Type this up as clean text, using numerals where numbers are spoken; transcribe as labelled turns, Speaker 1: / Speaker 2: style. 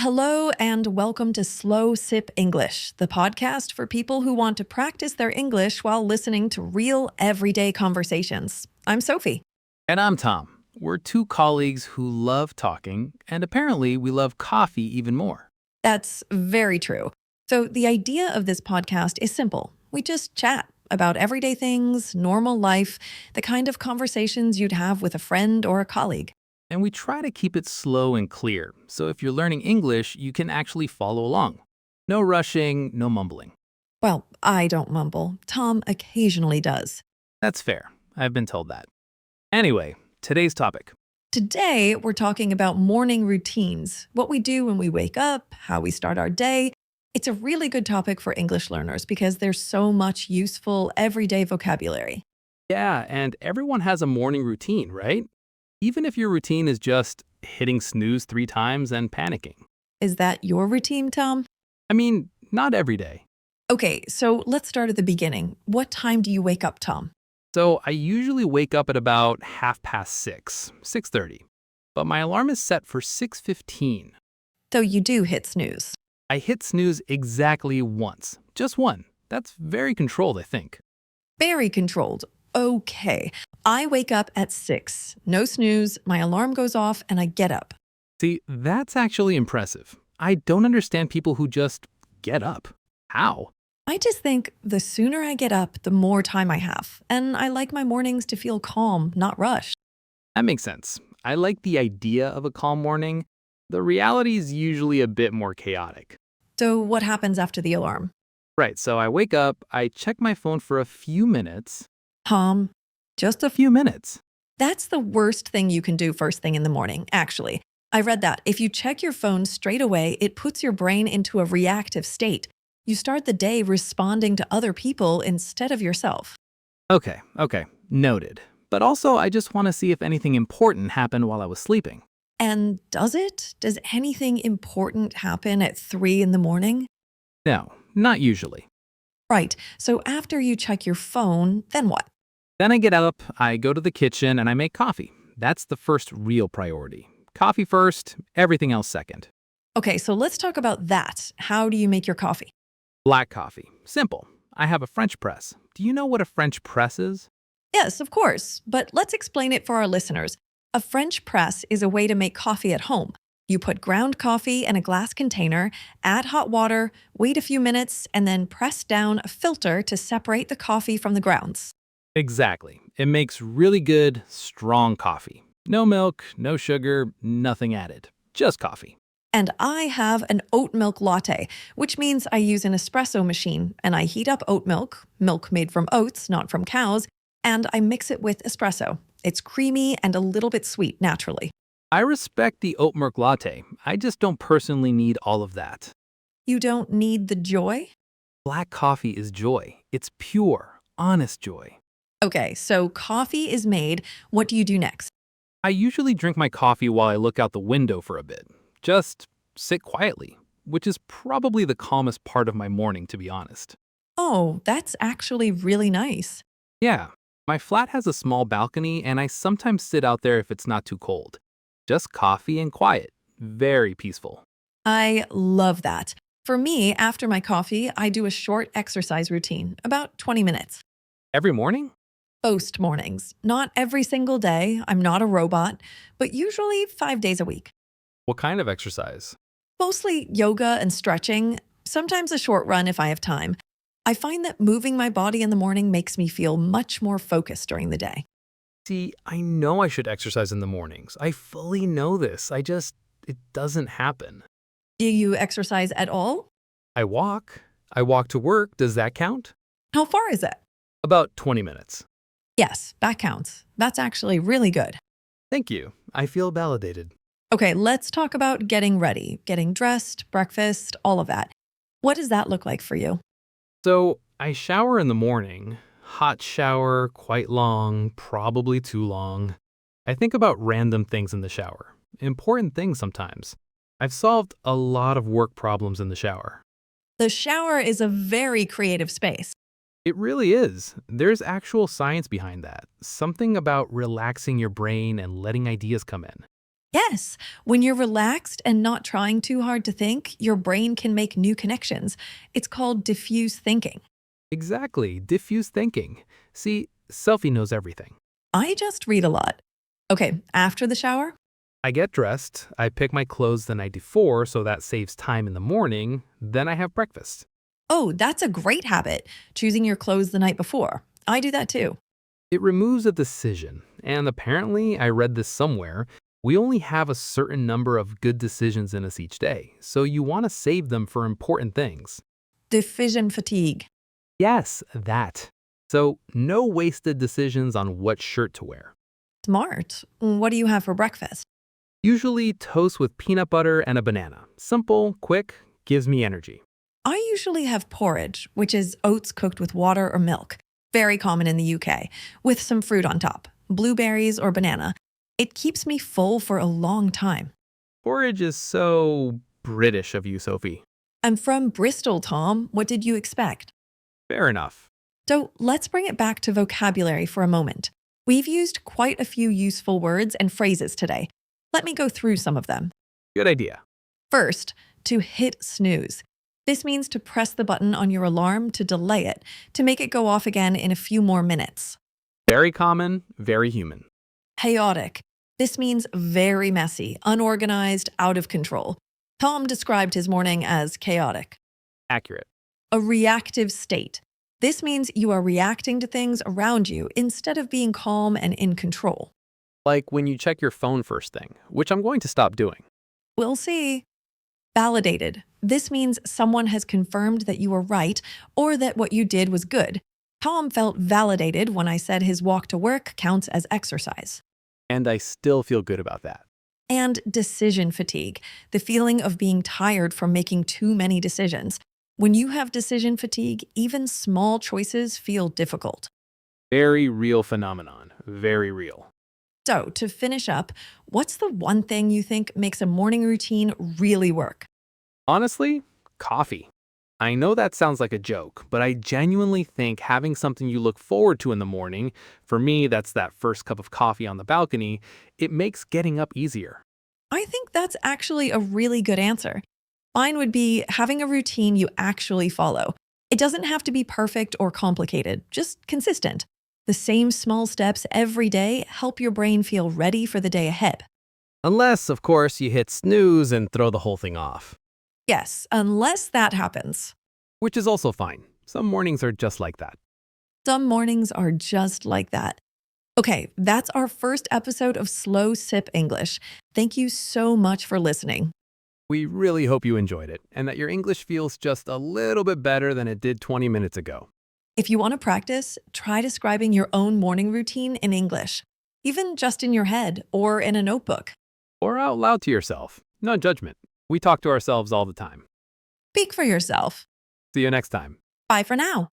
Speaker 1: Hello and welcome to Slow Sip English, the podcast for people who want to practice their English while listening to real everyday conversations. I'm Sophie.
Speaker 2: And I'm Tom. We're two colleagues who love talking, and apparently we love coffee even more.
Speaker 1: That's very true. So, the idea of this podcast is simple. We just chat about everyday things, normal life, the kind of conversations you'd have with a friend or a colleague.
Speaker 2: And we try to keep it slow and clear, so if you're learning English, you can actually follow along. No rushing, no mumbling.
Speaker 1: Well, I don't mumble. Tom occasionally does.
Speaker 2: That's fair. I've been told that. Anyway, today's topic.
Speaker 1: Today, we're talking about morning routines, what we do when we wake up, how we start our day. It's a really good topic for English learners because there's so much useful everyday vocabulary.
Speaker 2: Yeah, and everyone has a morning routine, right? Even if your routine is just hitting snooze 3 times and panicking.
Speaker 1: Is that your routine, Tom?
Speaker 2: I mean, not every day.
Speaker 1: Okay, so let's start at the beginning. What time do you wake up, Tom?
Speaker 2: So I usually wake up at about 6:30, 6:30. But my alarm is set for 6:15.
Speaker 1: So you do hit snooze.
Speaker 2: I hit snooze exactly once. Just one. That's very controlled, I think.
Speaker 1: Very controlled. Okay. I wake up at 6. No snooze, my alarm goes off, and I get up.
Speaker 2: See, that's actually impressive. I don't understand people who just get up. How?
Speaker 1: I just think the sooner I get up, the more time I have. And I like my mornings to feel calm, not rushed.
Speaker 2: That makes sense. I like the idea of a calm morning. The reality is usually a bit more chaotic.
Speaker 1: So what happens after the alarm?
Speaker 2: Right, so I wake up, I check my phone for a few minutes.
Speaker 1: Tom, just a few.
Speaker 2: Few minutes.
Speaker 1: That's the worst thing you can do first thing in the morning, actually. I read that if you check your phone straight away, it puts your brain into a reactive state. You start the day responding to other people instead of yourself.
Speaker 2: Okay, noted. But also, I just want to see if anything important happened while I was sleeping.
Speaker 1: And does it? Does anything important happen at 3 in the morning?
Speaker 2: No, not usually.
Speaker 1: Right. So after you check your phone, then what?
Speaker 2: Then I get up, I go to the kitchen, and I make coffee. That's the first real priority. Coffee first, everything else second.
Speaker 1: Okay, so let's talk about that. How do you make your coffee?
Speaker 2: Black coffee. Simple. I have a French press. Do you know what a French press is?
Speaker 1: Yes, of course, but let's explain it for our listeners. A French press is a way to make coffee at home. You put ground coffee in a glass container, add hot water, wait a few minutes, and then press down a filter to separate the coffee from the grounds.
Speaker 2: Exactly. It makes really good, strong coffee. No milk, no sugar, nothing added. Just coffee.
Speaker 1: And I have an oat milk latte, which means I use an espresso machine and I heat up oat milk made from oats, not from cows, and I mix it with espresso. It's creamy and a little bit sweet naturally.
Speaker 2: I respect the oat milk latte. I just don't personally need all of that.
Speaker 1: You don't need the joy?
Speaker 2: Black coffee is joy. It's pure, honest joy.
Speaker 1: Okay, so coffee is made. What do you do next?
Speaker 2: I usually drink my coffee while I look out the window for a bit. Just sit quietly, which is probably the calmest part of my morning, to be honest.
Speaker 1: Oh, that's actually really nice.
Speaker 2: Yeah, my flat has a small balcony, and I sometimes sit out there if it's not too cold. Just coffee and quiet. Very peaceful.
Speaker 1: I love that. For me, after my coffee, I do a short exercise routine, about 20 minutes.
Speaker 2: Every morning?
Speaker 1: Most mornings. Not every single day. I'm not a robot, but usually 5 days a week.
Speaker 2: What kind of exercise?
Speaker 1: Mostly yoga and stretching, sometimes a short run if I have time. I find that moving my body in the morning makes me feel much more focused during the day.
Speaker 2: See, I know I should exercise in the mornings. I fully know this. It doesn't happen.
Speaker 1: Do you exercise at all?
Speaker 2: I walk. I walk to work. Does that count?
Speaker 1: How far is it?
Speaker 2: About 20 minutes.
Speaker 1: Yes, that counts. That's actually really good.
Speaker 2: Thank you. I feel validated.
Speaker 1: Okay, let's talk about getting ready, getting dressed, breakfast, all of that. What does that look like for you?
Speaker 2: So, I shower in the morning. Hot shower, quite long, probably too long. I think about random things in the shower. Important things sometimes. I've solved a lot of work problems in the shower.
Speaker 1: The shower is a very creative space.
Speaker 2: It really is. There's actual science behind that. Something about relaxing your brain and letting ideas come in.
Speaker 1: Yes, when you're relaxed and not trying too hard to think, your brain can make new connections. It's called diffuse thinking.
Speaker 2: Exactly, diffuse thinking. See, Sophie knows everything.
Speaker 1: I just read a lot. Okay, after the shower?
Speaker 2: I get dressed, I pick my clothes the night before so that saves time in the morning, then I have breakfast.
Speaker 1: Oh, that's a great habit, choosing your clothes the night before. I do that too.
Speaker 2: It removes a decision, and apparently, I read this somewhere, we only have a certain number of good decisions in us each day, so you want to save them for important things.
Speaker 1: Decision fatigue.
Speaker 2: Yes, that. So, no wasted decisions on what shirt to wear.
Speaker 1: Smart. What do you have for breakfast?
Speaker 2: Usually toast with peanut butter and a banana. Simple, quick, gives me energy.
Speaker 1: I usually have porridge, which is oats cooked with water or milk. Very common in the UK, with some fruit on top, blueberries or banana. It keeps me full for a long time.
Speaker 2: Porridge is so British of you, Sophie.
Speaker 1: I'm from Bristol, Tom. What did you expect?
Speaker 2: Fair enough.
Speaker 1: So let's bring it back to vocabulary for a moment. We've used quite a few useful words and phrases today. Let me go through some of them.
Speaker 2: Good idea.
Speaker 1: First, to hit snooze. This means to press the button on your alarm to delay it, to make it go off again in a few more minutes.
Speaker 2: Very common, very human.
Speaker 1: Chaotic. This means very messy, unorganized, out of control. Tom described his morning as chaotic.
Speaker 2: Accurate.
Speaker 1: A reactive state. This means you are reacting to things around you instead of being calm and in control.
Speaker 2: Like when you check your phone first thing, which I'm going to stop doing.
Speaker 1: We'll see. Validated. This means someone has confirmed that you were right or that what you did was good. Tom felt validated when I said his walk to work counts as exercise.
Speaker 2: And I still feel good about that.
Speaker 1: And decision fatigue, the feeling of being tired from making too many decisions. When you have decision fatigue, even small choices feel difficult.
Speaker 2: Very real phenomenon. Very real.
Speaker 1: So, to finish up, what's the one thing you think makes a morning routine really work?
Speaker 2: Honestly, coffee. I know that sounds like a joke, but I genuinely think having something you look forward to in the morning, for me, that's that first cup of coffee on the balcony, it makes getting up easier.
Speaker 1: I think that's actually a really good answer. Mine would be having a routine you actually follow. It doesn't have to be perfect or complicated, just consistent. The same small steps every day help your brain feel ready for the day ahead.
Speaker 2: Unless, of course, you hit snooze and throw the whole thing off.
Speaker 1: Yes, unless that happens.
Speaker 2: Which is also fine. Some mornings are just like that.
Speaker 1: Some mornings are just like that. Okay, that's our first episode of Slow Sip English. Thank you so much for listening.
Speaker 2: We really hope you enjoyed it and that your English feels just a little bit better than it did 20 minutes ago.
Speaker 1: If you want to practice, try describing your own morning routine in English, even just in your head or in a notebook.
Speaker 2: Or out loud to yourself. No judgment. We talk to ourselves all the time.
Speaker 1: Speak for yourself.
Speaker 2: See you next time.
Speaker 1: Bye for now.